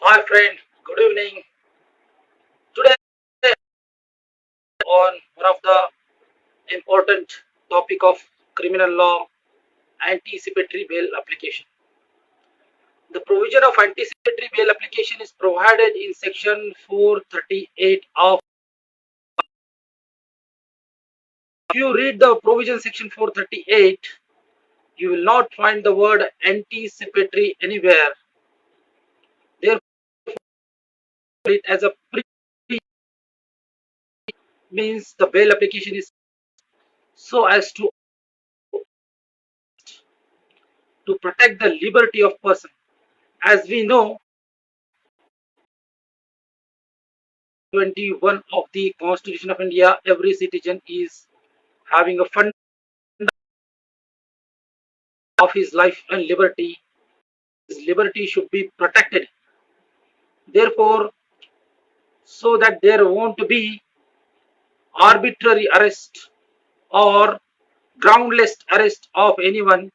Hi friend, good evening. Today on one of the important topic of criminal law, anticipatory bail application. The provision of anticipatory bail application is provided in section 438 of. If you read the provision section 438, you will not find the word anticipatory anywhere. Therefore, it as a pre means the bail application is so as to protect the liberty of person. As we know, 21 of the Constitution of India, every citizen is having a fund of his life and liberty. His liberty should be protected. Therefore, so that there won't be arbitrary arrest or groundless arrest of anyone,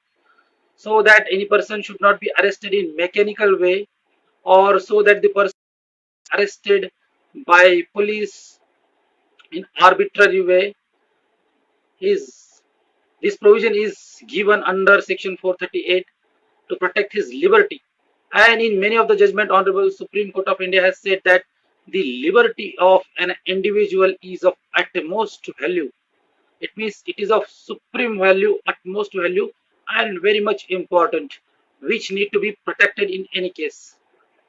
so that any person should not be arrested in mechanical way, or so that the person is arrested by police in arbitrary way. Is this provision is given under section 438 to protect his liberty. And in many of the judgment, Honorable Supreme Court of India has said that the liberty of an individual is of utmost value. It means it is of supreme value, utmost value, and very much important, which need to be protected in any case.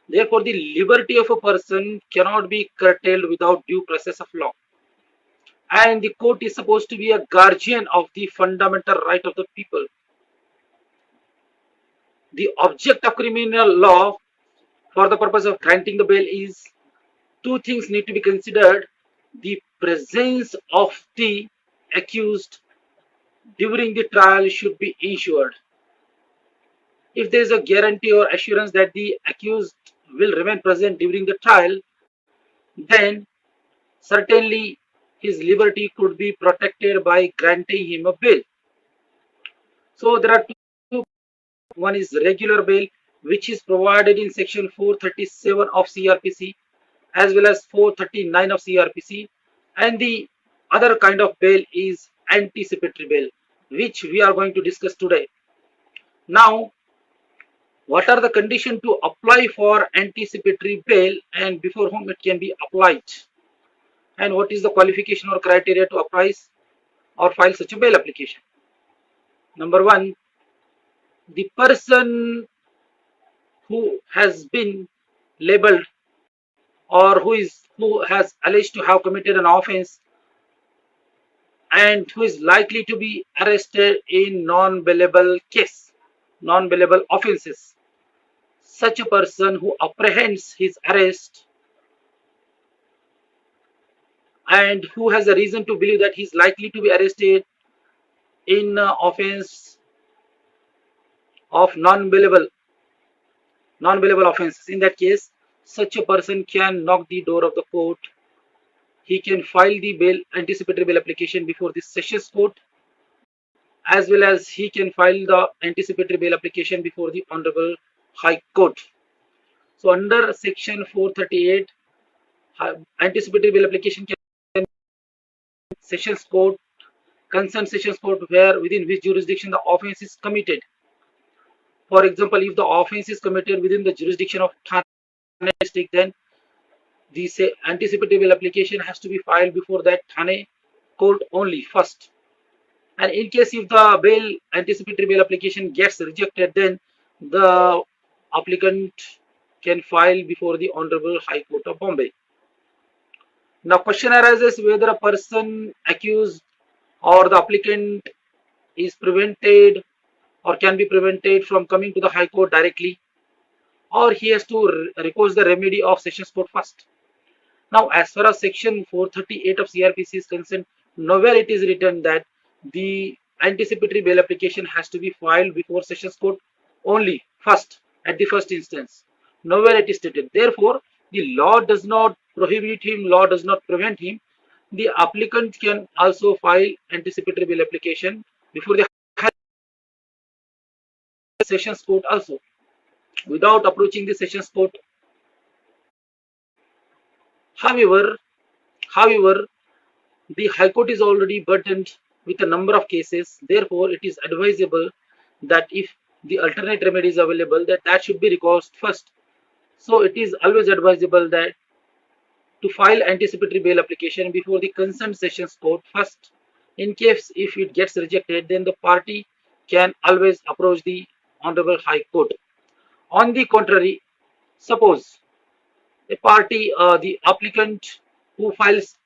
Therefore, the liberty of a person cannot be curtailed without due process of law. And the court is supposed to be a guardian of the fundamental right of the people. The object of criminal law for the purpose of granting the bail is two things need to be considered. The presence of the accused during the trial should be ensured. If there is a guarantee or assurance that the accused will remain present during the trial, then certainly his liberty could be protected by granting him a bail. So there are two. One is regular bail, which is provided in section 437 of CRPC as well as 439 of CRPC, and the other kind of bail is anticipatory bail, which we are going to discuss today. Now, what are the conditions to apply for anticipatory bail and before whom it can be applied? And what is the qualification or criteria to apply or file such a bail application? Number one, the person who has been labeled or who has alleged to have committed an offense and who is likely to be arrested in non-bailable case, non-bailable offenses. Such a person who apprehends his arrest and who has a reason to believe that he is likely to be arrested in offense of non-bailable offenses. In that case, such a person can knock the door of the court. He can file the bail anticipatory bail application before the sessions court, as well as he can file the anticipatory bail application before the Honorable High Court. So under section 438, anticipatory bail application can sessions court, concerned sessions court where within which jurisdiction the offence is committed. For example, if the offence is committed within the jurisdiction of Thane district, then the anticipatory bail application has to be filed before that Thane court only first. And in case if the bail anticipatory bail application gets rejected, then the applicant can file before the Honorable High Court of Bombay. Now question arises whether a person accused or the applicant is prevented or can be prevented from coming to the High Court directly, or he has to recourse the remedy of Sessions Court first. Now as far as section 438 of CRPC is concerned, nowhere it is written that the anticipatory bail application has to be filed before Sessions Court only first at the first instance. Nowhere it is stated. Therefore, the law does not prohibit him, law does not prevent him. The applicant can also file anticipatory bail application before the Sessions Court also without approaching the Sessions Court. However, however, the High Court is already burdened with a number of cases. Therefore, it is advisable that if the alternate remedy is available, that should be recourse first. So it is always advisable that to file anticipatory bail application before the concerned sessions court first. In case if it gets rejected, then the party can always approach the Honorable High Court. On the contrary, suppose a party, the applicant who files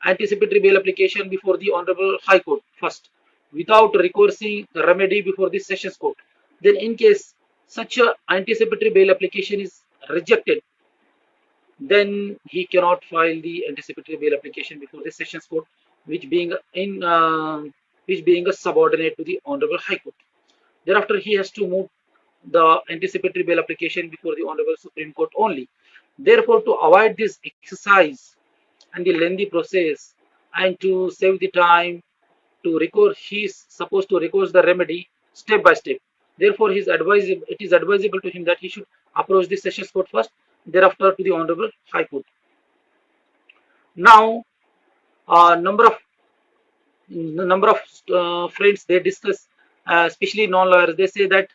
anticipatory bail application before the Honorable High Court first, without recoursing the remedy before the Sessions Court, then in case such a anticipatory bail application is rejected, then he cannot file the anticipatory bail application before the Sessions Court, which being a subordinate to the Honorable High Court. Thereafter, he has to move the anticipatory bail application before the Honorable Supreme Court only. Therefore, to avoid this exercise and the lengthy process, and to save the time to record, he is supposed to record the remedy step by step. Therefore, it is advisable to him that he should approach the Sessions Court first, thereafter to the Honorable High Court. Now, number of friends they discuss, especially non-lawyers, they say that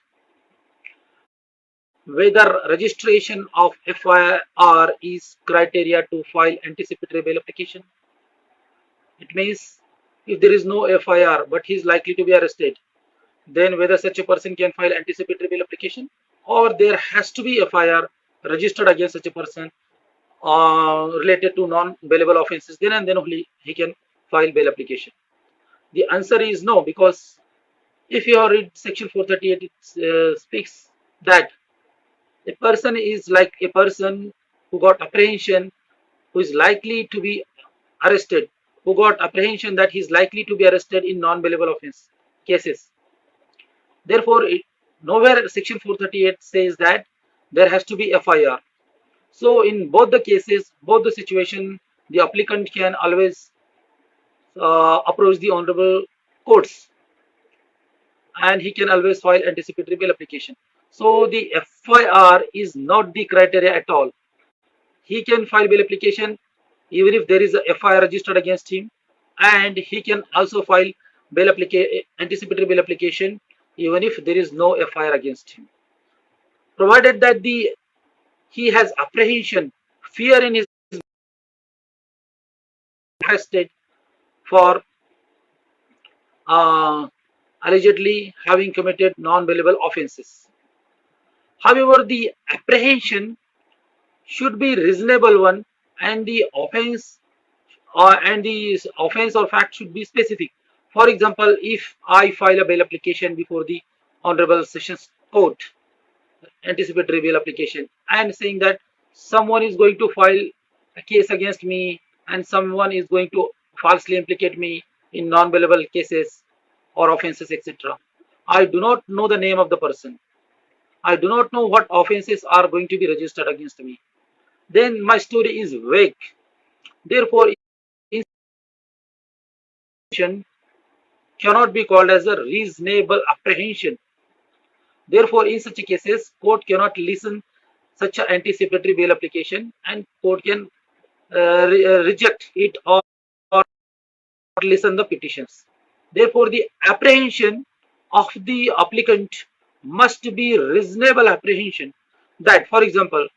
whether registration of FIR is criteria to file anticipatory bail application. It means if there is no FIR but he is likely to be arrested, then whether such a person can file anticipatory bail application, or there has to be FIR registered against such a person related to non-bailable offences, then and then only he can file bail application. The answer is no, because if you read section 438, it speaks that a person is like a person who got apprehension, who is likely to be arrested, who got apprehension that he is likely to be arrested in non-bailable offence cases. Therefore, nowhere section 438 says that there has to be FIR. So in both the cases, both the situation, the applicant can always approach the honorable courts, and he can always file anticipatory bail application. So the FIR is not the criteria at all. He can file bail application even if there is a FIR registered against him, and he can also file anticipatory bail application even if there is no FIR against him, provided that he has apprehension, fear in his arrested for allegedly having committed non-bailable offences. However, the apprehension should be reasonable one, and the offense or fact should be specific. For example, if I file a bail application before the Honorable Sessions Court, anticipatory bail application, and saying that someone is going to file a case against me and someone is going to falsely implicate me in non-bailable cases or offences, etc. I do not know the name of the person. I do not know what offences are going to be registered against me. Then my story is vague. Therefore, information cannot be called as a reasonable apprehension. Therefore, in such cases, court cannot listen such an anticipatory bail application, and court can reject it or listen the petitions. Therefore, the apprehension of the applicant must be reasonable apprehension that, for example,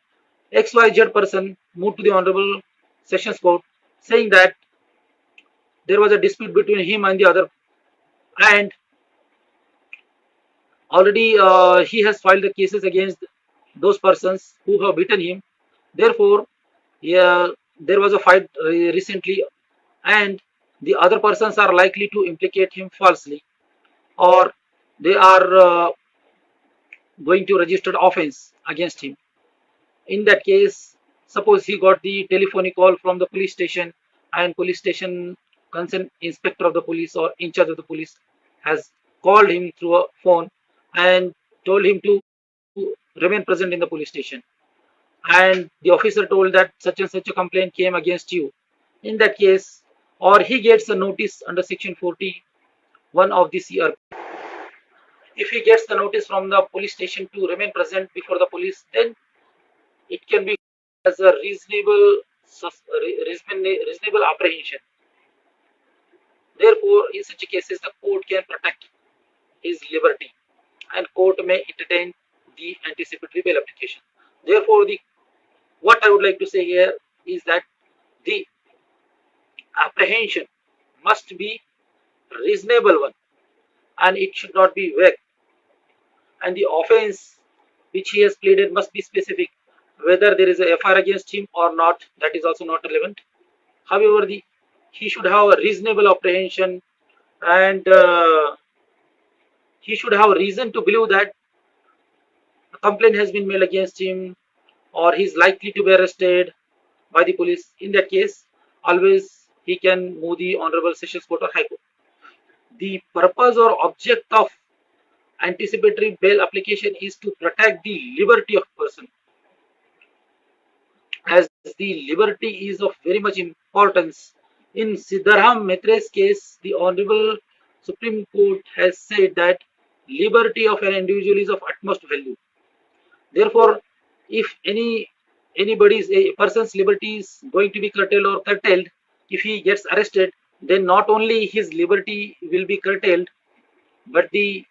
XYZ person moved to the Honorable Sessions Court saying that there was a dispute between him and the other, and already he has filed the cases against those persons who have beaten him. Therefore, yeah, there was a fight recently, and the other persons are likely to implicate him falsely, or they are going to register offense against him. In that case, suppose he got the telephonic call from the police station, and police station concerned inspector of the police or in charge of the police has called him through a phone and told him to remain present in the police station, and the officer told that such and such a complaint came against you. In that case, or he gets a notice under section 41 of the CR. If he gets the notice from the police station to remain present before the police, then it can be as a reasonable reasonable apprehension. Therefore, in such cases, the court can protect his liberty and court may entertain the anticipatory bail application. Therefore, what I would like to say here is that the apprehension must be reasonable one and it should not be vague. And the offense which he has pleaded must be specific. Whether there is a FIR against him or not, that is also not relevant. However, he should have a reasonable apprehension and he should have a reason to believe that a complaint has been made against him or he is likely to be arrested by the police. In that case, always he can move the Honorable Sessions Court or High Court. The purpose or object of anticipatory bail application is to protect the liberty of person. As the liberty is of very much importance. In Siddharham Maitre's case, the Honorable Supreme Court has said that liberty of an individual is of utmost value. Therefore, if a person's liberty is going to be curtailed, if he gets arrested, then not only his liberty will be curtailed, but the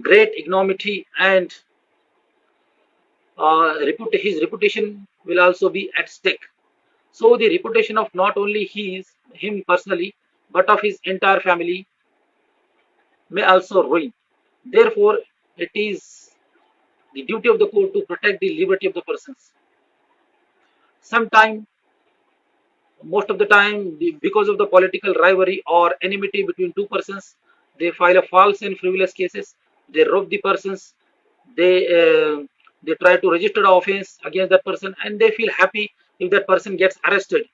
great ignominy and his reputation will also be at stake. So the reputation of not only him personally, but of his entire family may also ruin. Therefore, it is the duty of the court to protect the liberty of the persons. Most of the time, because of the political rivalry or enmity between two persons, they file a false and frivolous cases. They rob the persons. They try to register the offense against that person, and they feel happy if that person gets arrested.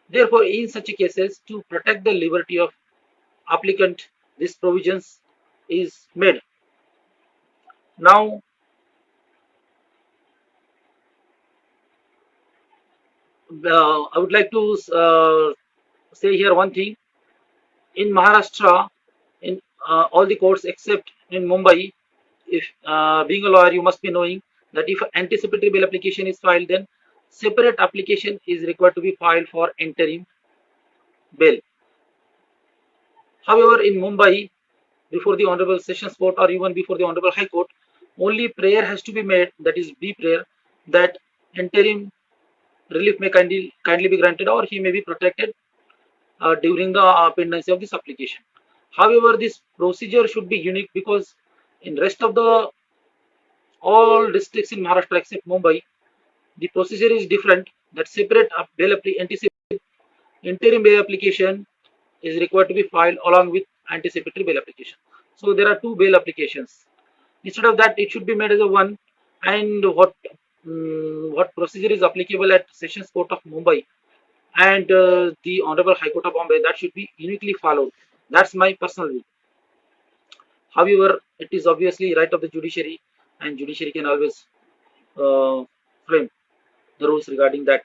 Therefore, in such cases, to protect the liberty of applicant, this provisions is made. Now, I would like to say here one thing. In Maharashtra, in all the courts except in Mumbai, if being a lawyer, you must be knowing that if anticipatory bail application is filed, then separate application is required to be filed for interim bail. However, in Mumbai, before the Honorable Sessions Court or even before the Honorable High Court, only prayer has to be made, that is B prayer, that interim relief may kindly be granted or he may be protected during the pendency of this application. However, this procedure should be unique because in rest of the all districts in Maharashtra except Mumbai, the procedure is different. That separate interim bail application is required to be filed along with anticipatory bail application. So there are two bail applications. Instead of that, it should be made as a one. And what procedure is applicable at Sessions Court of Mumbai and the Honorable High Court of Bombay, that should be uniquely followed. That's my personal view. However, it is obviously right of the judiciary, and judiciary can always frame the rules regarding that.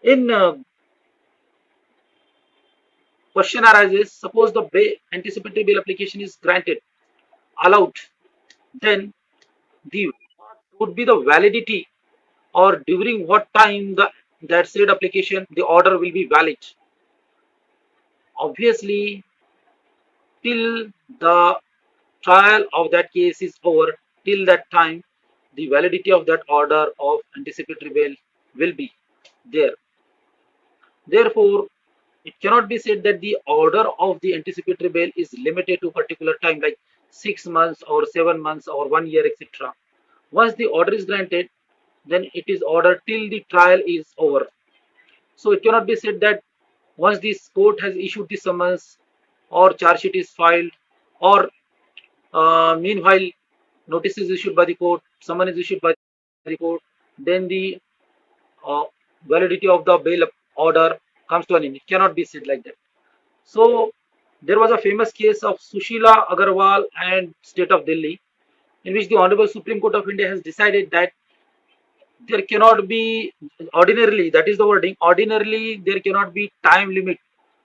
In question arises, suppose the anticipatory bail application is allowed, then what would be the validity or during what time that said application, the order will be valid? Obviously, till the trial of that case is over, till that time, the validity of that order of anticipatory bail will be there. Therefore, it cannot be said that the order of the anticipatory bail is limited to a particular time like 6 months or 7 months or 1 year, etc. Once the order is granted, then it is ordered till the trial is over. So it cannot be said that once this court has issued the summons or charge sheet is filed or meanwhile notice is issued by the court, summons is issued by the court, then the validity of the bail order comes to an end. It cannot be said like that. So there was a famous case of Sushila Agarwal and State of Delhi, in which the Honorable Supreme Court of India has decided that there cannot be ordinarily, that is the wording, ordinarily there cannot be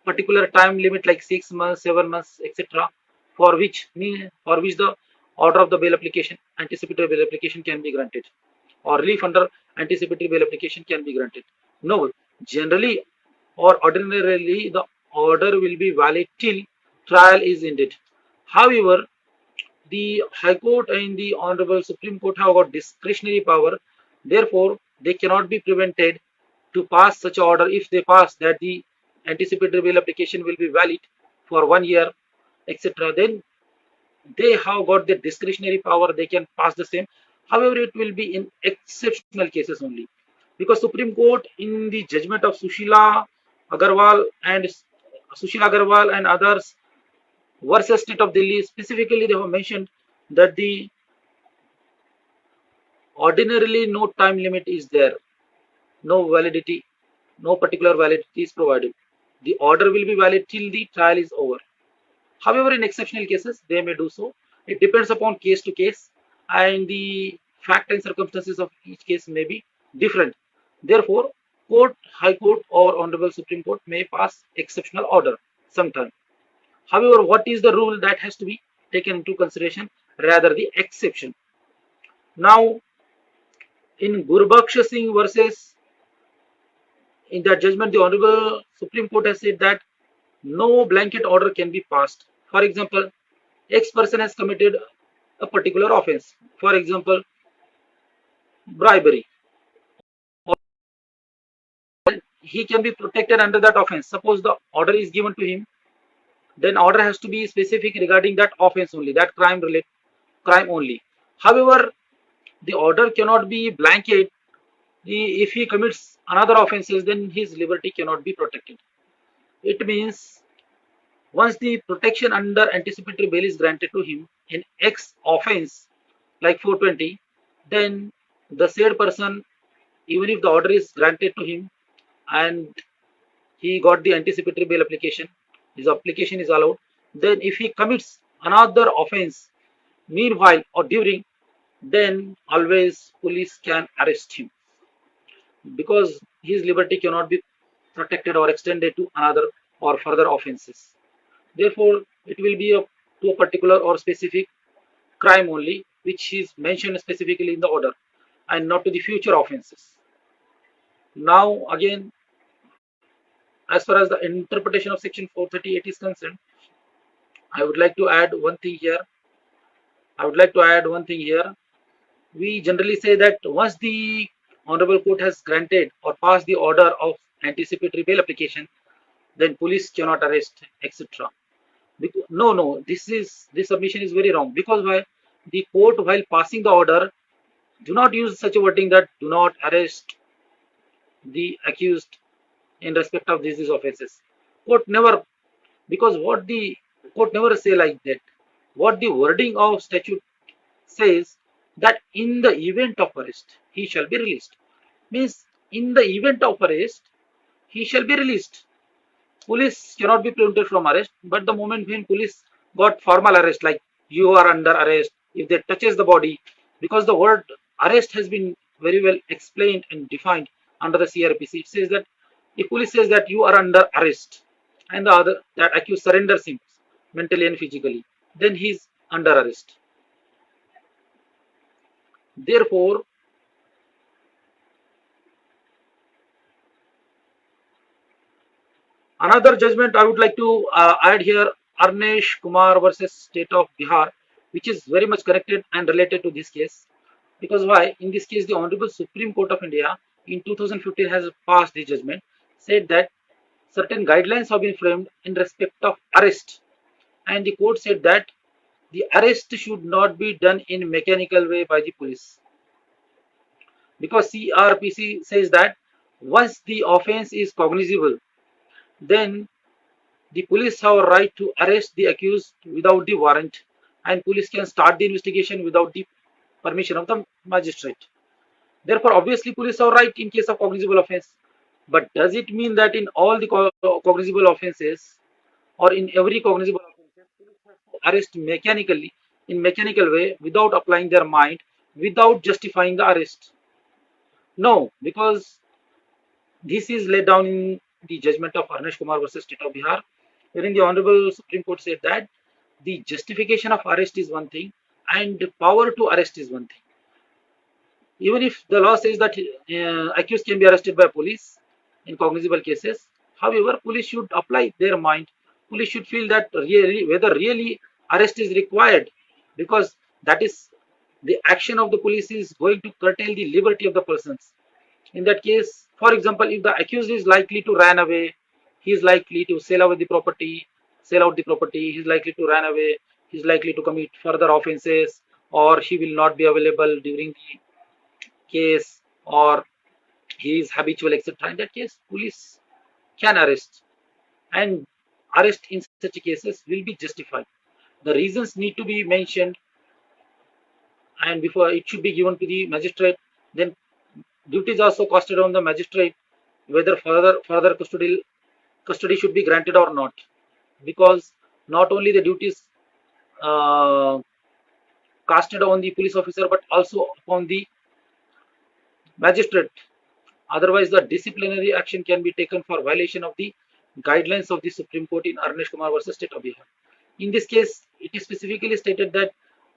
particular time limit like 6 months, 7 months, etc. for which the order of the bail application, anticipatory bail application can be granted. or relief under anticipatory bail application can be granted. No, generally or ordinarily the order will be valid till trial is ended. However, the High Court and the Honorable Supreme Court have got discretionary power. Therefore, they cannot be prevented to pass such order. If they pass that the anticipatory bail application will be valid for 1 year, etc., then they have got the discretionary power. They can pass the same. However, it will be in exceptional cases only, because Supreme Court in the judgment of Sushila Agarwal and others versus State of Delhi, specifically they have mentioned that the ordinarily no time limit is there, no validity, no particular validity is provided. The order will be valid till the trial is over. However, in exceptional cases, they may do so. It depends upon case to case, and the fact and circumstances of each case may be different. Therefore, High Court or Honorable Supreme Court may pass exceptional order sometime. However, what is the rule that has to be taken into consideration rather the exception? Now, in Gurbakhsh Singh versus, in that judgment, the Honorable Supreme Court has said that no blanket order can be passed. For example, X person has committed a particular offense, for example, bribery. He can be protected under that offense. Suppose the order is given to him, then order has to be specific regarding that offense only, that crime only. However, the order cannot be blanket. If he commits another offenses, then his liberty cannot be protected. It means once the protection under anticipatory bail is granted to him in X offense, like 420, then the said person, even if the order is granted to him and he got the anticipatory bail application, his application is allowed, then if he commits another offense meanwhile or during, then always police can arrest him, because his liberty cannot be protected or extended to another or further offenses. Therefore, it will be to a particular or specific crime only, which is mentioned specifically in the order, and not to the future offenses. Now, again, as far as the interpretation of Section 438 is concerned, I would like to add one thing here. We generally say that once the Honorable Court has granted or passed the order of anticipatory bail application, then police cannot arrest, etc. No, this submission is very wrong. Because why? The court, while passing the order, do not use such a wording that do not arrest the accused in respect of these offences. Court never, because what the court never say like that. What the wording of statute says, that in the event of arrest, he shall be released. Means in the event of arrest, he shall be released. Police cannot be prevented from arrest, but the moment when police got formal arrest, like you are under arrest, if they touches the body, because the word arrest has been very well explained and defined under the CRPC. It says that if police says that you are under arrest and the other, that accused surrenders him mentally and physically, then he is under arrest. Therefore, another judgment I would like to add here, Arnesh Kumar versus State of Bihar, which is very much connected and related to this case. Because why? In this case, the Honorable Supreme Court of India in 2015 has passed the judgment, said that certain guidelines have been framed in respect of arrest. And the court said that the arrest should not be done in mechanical way by the police. Because CRPC says that once the offense is cognizable, then the police have a right to arrest the accused without the warrant, and police can start the investigation without the permission of the magistrate. Therefore, obviously, police have a right in case of cognizable offense. But does it mean that in all the cognizable offenses or in every cognizable offense, police have to arrest mechanically, in mechanical way, without applying their mind, without justifying the arrest? No, because this is laid down in the judgment of Arnesh Kumar versus State of Bihar, wherein the Honorable Supreme Court said that the justification of arrest is one thing and the power to arrest is one thing. Even if the law says that accused can be arrested by police in cognizable cases, however, police should apply their mind. Police should feel that really whether really arrest is required, because that is the action of the police is going to curtail the liberty of the persons. In that case, for example, if the accused is likely to run away, he is likely to sell out the property, he is likely to run away, he is likely to commit further offenses, or he will not be available during the case, or he is habitual, etc. In that case, police can arrest, and arrest in such cases will be justified. The reasons need to be mentioned, and before it should be given to the magistrate. Then duties also costed on the magistrate whether further custody should be granted or not, because not only the duties uh, casted on the police officer but also upon the magistrate. Otherwise, the disciplinary action can be taken for violation of the guidelines of the Supreme Court in Arnesh Kumar versus State of Bihar. In this case, it is specifically stated that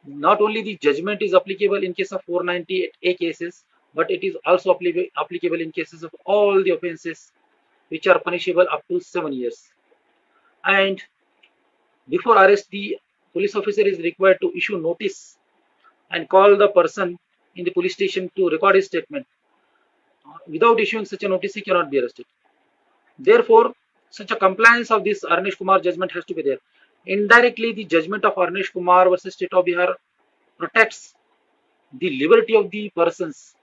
not only the judgment is applicable in case of 498A cases, but it is also applicable in cases of all the offences which are punishable up to 7 years. And before arrest, the police officer is required to issue notice and call the person in the police station to record his statement. Without issuing such a notice, he cannot be arrested. Therefore, such a compliance of this Arnesh Kumar judgment has to be there. Indirectly, the judgment of Arnesh Kumar versus State of Bihar protects the liberty of the persons.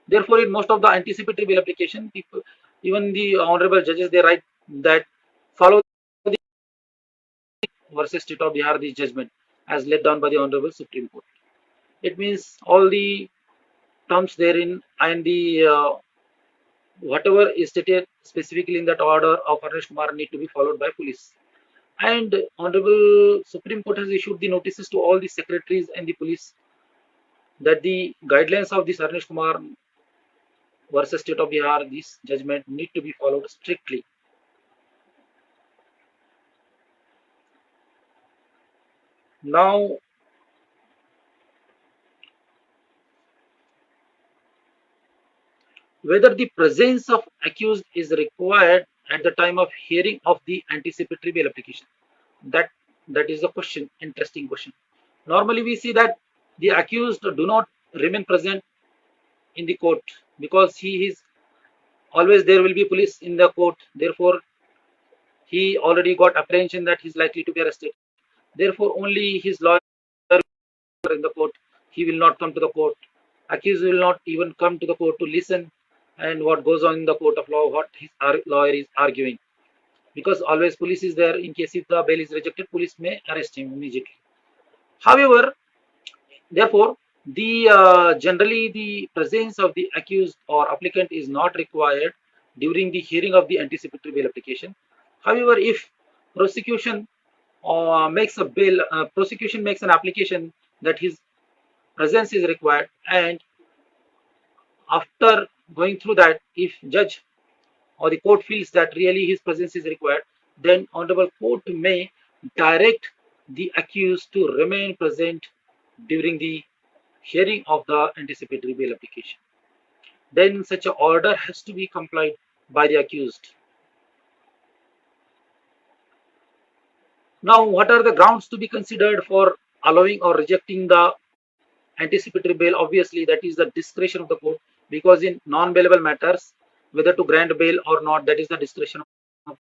Therefore, in most of the anticipatory bail application, people, even the honorable judges, they write that follow the versus State of Bihar the judgment as laid down by the honorable Supreme Court. It means all the terms therein and the whatever is stated specifically in that order of Arnesh Kumar need to be followed by police. And Honorable Supreme Court has issued the notices to all the secretaries and the police that the guidelines of this Arnesh Kumar versus State of Bihar, this judgment need to be followed strictly. Now, whether the presence of accused is required at the time of hearing of the anticipatory bail application, that that is a question, interesting question. Normally, we see that the accused do not remain present in the court because he is always there will be police in the court. Therefore, he already got apprehension that he is likely to be arrested. Therefore, only his lawyer in the court. He will not come to the court. Accused will not even come to the court to listen and what goes on in the court of law, what his lawyer is arguing. Because always police is there in case if the bail is rejected, police may arrest him immediately. However, therefore, the generally the presence of the accused or applicant is not required during the hearing of the anticipatory bail application. However, if prosecution prosecution makes an application that his presence is required, and after going through that, if judge or the court feels that really his presence is required, then honorable court may direct the accused to remain present during the hearing of the anticipatory bail application. Then such an order has to be complied by the accused. Now, what are the grounds to be considered for allowing or rejecting the anticipatory bail? Obviously, that is the discretion of the court, because in non-bailable matters, whether to grant bail or not, that is the discretion of